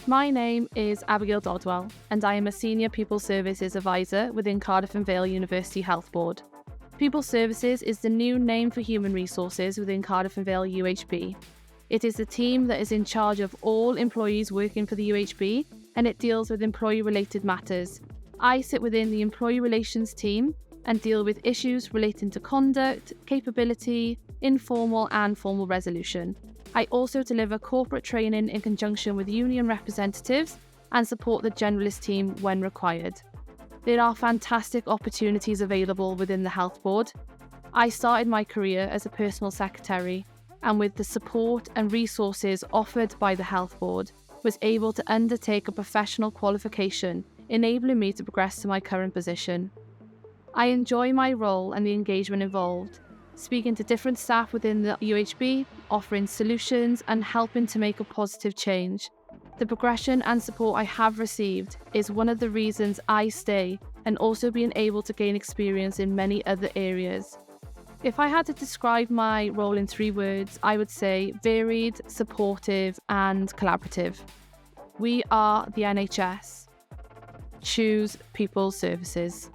My name is Abigail Dodwell, and I am a Senior People Services Advisor within Cardiff and Vale University Health Board. People Services is the new name for human resources within Cardiff and Vale UHB. It is the team that is in charge of all employees working for the UHB, and it deals with employee-related matters. I sit within the Employee Relations team and deal with issues relating to conduct, capability, informal and formal resolution. I also deliver corporate training in conjunction with union representatives and support the generalist team when required. There are fantastic opportunities available within the Health Board. I started my career as a personal secretary, and with the support and resources offered by the Health Board, was able to undertake a professional qualification, enabling me to progress to my current position. I enjoy my role and the engagement involved, speaking to different staff within the UHB, offering solutions and helping to make a positive change. The progression and support I have received is one of the reasons I stay, and also being able to gain experience in many other areas. If I had to describe my role in 3 words, I would say varied, supportive and collaborative. We are the NHS. Choose People Services.